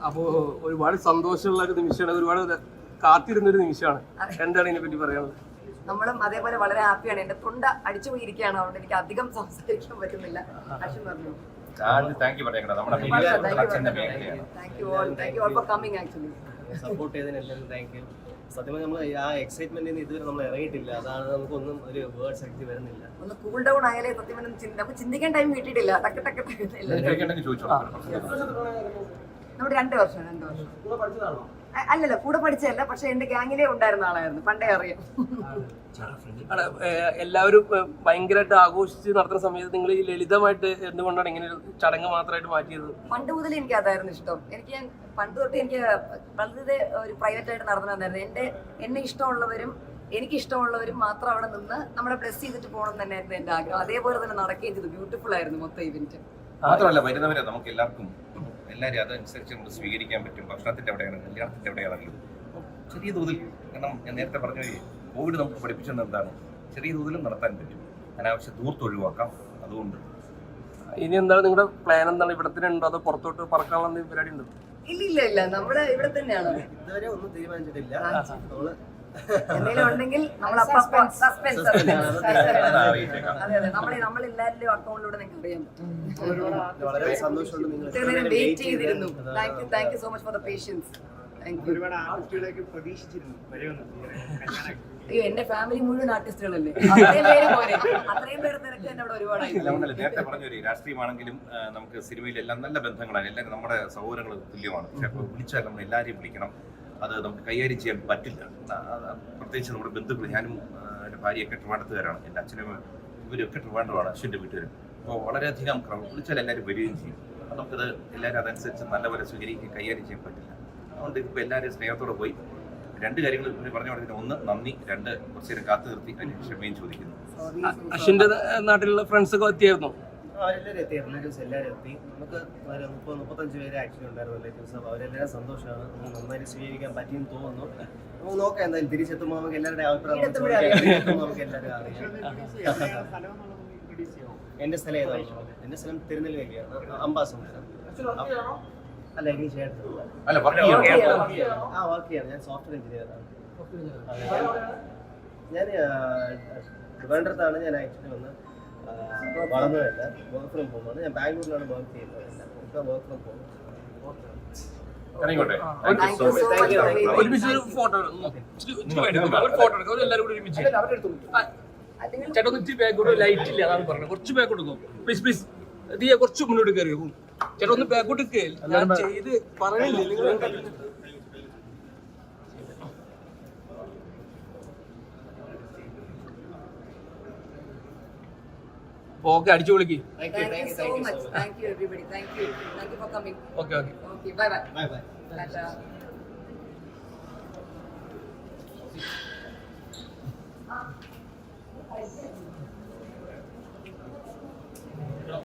അപ്പോ ഒരുപാട് സന്തോഷമുള്ള ഒരു നിമിഷമാണ്, ഒരുപാട് കാത്തിരുന്ന ഒരു നിമിഷമാണ്. എന്താണ് ഇതിനെ പറ്റി പറയാനുള്ളത്? നമ്മളും അതേപോലെ വളരെ ഹാപ്പിയാണ്. എന്റെ തൊണ്ട അടിച്ചു പോയിരിക്കുകയാണ്, അതുകൊണ്ട് എനിക്ക് അധികം സംസാരിക്കാൻ പറ്റുന്നില്ല. അശ്വിൻ പറഞ്ഞു. സപ്പോർട്ട് ചെയ്തതിനെല്ലാം താങ്ക് യു. സത്യം നമ്മൾ ആ എക്സൈറ്റ്മെന്റിന് ഇതുവരെ നമ്മൾ ഇറങ്ങിയിട്ടില്ല. അതാണ് നമുക്കൊന്നും ഒരു വേർഡ് ശക്തി വരുന്നില്ല. ഒന്ന് കൂൾ ഡൗൺ ആയാലേ സത്യം നമുക്ക് ചിന്തിക്കാൻ ടൈം കിട്ടിയിട്ടില്ല. നമ്മുടെ 2 വർഷം അല്ലല്ല, കൂടെ പഠിച്ചതല്ല, പക്ഷെ എന്റെ ഗ്യാങ്ങിലേ ഉണ്ടായിരുന്ന ആളായിരുന്നു, പണ്ടേ അറിയാം. എല്ലാവരും ഭയങ്കരമായിട്ട് ആഘോഷിച്ച് നടത്തുന്ന സമയത്ത് നിങ്ങൾ ഈ ലളിതമായിട്ട് എന്തുകൊണ്ടാണ് ഇങ്ങനെ ഒരു ചടങ്ങ് മാത്രമായിട്ട് മാറ്റിയത്? പണ്ട് മുതൽ എനിക്ക് അതായിരുന്നു ഇഷ്ടം. ഞാൻ പണ്ട് തൊട്ട് എനിക്ക് വളരെ ഒരു പ്രൈവറ്റ് ആയിട്ട് നടന്നിട്ടുണ്ടായിരുന്നു. എന്നെ ഇഷ്ടമുള്ളവരും എനിക്ക് ഇഷ്ടമുള്ളവരും മാത്രം അവിടെ നിന്ന് നമ്മളെ ബ്ലെസ് ചെയ്തിട്ട് പോകണം തന്നെയായിരുന്നു എന്റെ ആഗ്രഹം. അതേപോലെ തന്നെ നടക്കുകയും ചെയ്തു. ബ്യൂട്ടിഫുൾ ആയിരുന്നു മൊത്തം ഇവന്റ്. മാത്രമല്ല വരുന്നവരെ നമുക്ക് എല്ലാവരും അതനുസരിച്ച് നമുക്ക് സ്വീകരിക്കാൻ പറ്റും. ഭക്ഷണത്തിന്റെ എവിടെയാണ്, കല്യാണത്തിന്റെ എവിടെയാണെങ്കിലും ചെറിയ തോതിൽ, കാരണം ഞാൻ നേരത്തെ പറഞ്ഞ കോവിഡ് നമുക്ക് പഠിപ്പിച്ചത് എന്താണ്, ചെറിയ തോതിലും നടത്താൻ പറ്റും. അനാവശ്യ ദൂർത്ത് ഒഴിവാക്കാം. അതുകൊണ്ട് ഇനി എന്താണ് നിങ്ങളുടെ പ്ലാൻ? എന്താണ്, ഇവിടെ തന്നെ ഉണ്ടോ അതോ പുറത്തോട്ട് പറക്കാനുള്ള പരിപാടി ഉണ്ടോ? ഇല്ല, നമ്മള് ഇവിടെ തന്നെയാണ്. ഇതുവരെ ഒന്നും തീരുമാനിച്ചിട്ടില്ല. എന്തെങ്കിലും ഉണ്ടെങ്കിൽ നമ്മൾ സസ്പെൻസ് നമ്മളെല്ലാവരുടെയും അക്കൗണ്ടിലൂടെ നിങ്ങൾക്ക് അറിയാൻ പറ്റും. വളരെ സന്തോഷമുണ്ട് നിങ്ങൾ വെയിറ്റ് ചെയ്തിരുന്നു. Thank you so much for the patience. അയ്യോ, എന്റെ ഫാമിലി മുഴുവൻ ആർട്ടിസ്റ്റുകളല്ലേ, അത്രയും പേര് തിരക്ക് തന്നെ അവിടെ ഒരുപാടായി. നേരത്തെ പറഞ്ഞ രാഷ്ട്രീയമാണെങ്കിലും നമുക്ക് സിനിമയിലെല്ലാം നല്ല ബന്ധങ്ങളാണ്. എല്ലാവരും നമ്മുടെ സഹോദരങ്ങൾ തുല്യമാണ്. പക്ഷെ വിളിച്ചാൽ നമ്മൾ എല്ലാവരെയും വിളിക്കണം. അത് നമുക്ക് കൈകാര്യം ചെയ്യാൻ പറ്റില്ല. പ്രത്യേകിച്ച് നമ്മുടെ ബന്ധുക്കൾ, ഞാനും എൻ്റെ ഭാര്യയൊക്കെ ട്രിവാൻഡ്രത്തുകാരാണ്. എൻ്റെ അച്ഛനും ഇവരൊക്കെ ട്രിവാൻഡ്രമാണ്, അശ്വിൻ്റെ വീട്ടുകാരും. അപ്പോൾ വളരെയധികം വിളിച്ചാൽ എല്ലാവരും വരികയും ചെയ്യും. അപ്പോൾ നമുക്കത് എല്ലാവരും അതനുസരിച്ച് നല്ലപോലെ സ്വീകരിക്കുകയും കൈകാര്യം ചെയ്യാൻ പറ്റില്ല. അതുകൊണ്ട് ഇപ്പോൾ എല്ലാവരും സ്നേഹത്തോടെ പോയി 2 കാര്യങ്ങൾ പറഞ്ഞു കൊടുത്തിട്ട്, 1 നന്ദി, 2 കുറച്ച് നേരം കാത്തു നിർത്തി അതിന് ക്ഷമയും ചോദിക്കുന്നു. അശ്വിൻ്റെ നാട്ടിലുള്ള ഫ്രണ്ട്സൊക്കെ എത്തിയായിരുന്നു? അവരെല്ലാവരും എത്തി, റിലേറ്റീവ്സ് എല്ലാവരും എത്തി. നമുക്ക് 30-35 പേര് ആക്ച്വലി ഉണ്ടായിരുന്നു റിലേറ്റീവ്സ്. അപ്പോൾ അവരെല്ലാവരും സന്തോഷമാണ്. നമുക്ക് നന്നായിട്ട് സ്വീകരിക്കാൻ പറ്റിയെന്ന് തോന്നുന്നു. നമുക്ക് നോക്കാം, എന്തായാലും തിരിച്ചെത്തുമ്പോൾ നമുക്ക് എല്ലാവരുടെയും അഭിപ്രായം നമുക്ക് എല്ലാവരും അറിയാം. എൻ്റെ സ്ഥലം ഏതാണ്? എൻ്റെ സ്ഥലം തിരുനെൽവേലിയാണ്, അംബാസമുദ്രം. അല്ല, എനിക്ക് ചേട്ടൻ വർക്ക് ചെയ്യാണ്. ഞാൻ സോഫ്റ്റ്വെയർ എഞ്ചിനീയറാണ്. ഞാൻ ട്രിവാൻഡ്രത്താണ് ഞാൻ ആക്ച്വലി വന്ന് വളർന്നതല്ല. Work from ഹോമാണ്. ഞാൻ ബാംഗ്ലൂരിലാണ് വർക്ക് ചെയ്യുന്നത്. ഇപ്പോൾ വർക്ക് ഫ്രം ഹോം. ചേട്ടൻ ഇച്ചിരി ബാക്കോട്ട്, ലൈറ്റ് ഇല്ല, അതാണ് പറഞ്ഞത്. കുറച്ച് ബാക്കോട്ട് പോകും പ്ലീസ്. ദിയ കുറച്ച് മുന്നോട്ട് കയറി ചേട്ടാ, ഒന്ന് ബാക്കോട്ട് ചെയ്ത് പറയില്ലേ നിങ്ങൾ? ഓക്കെ, അടിച്ചു വിളിക്ക്. Okay, by.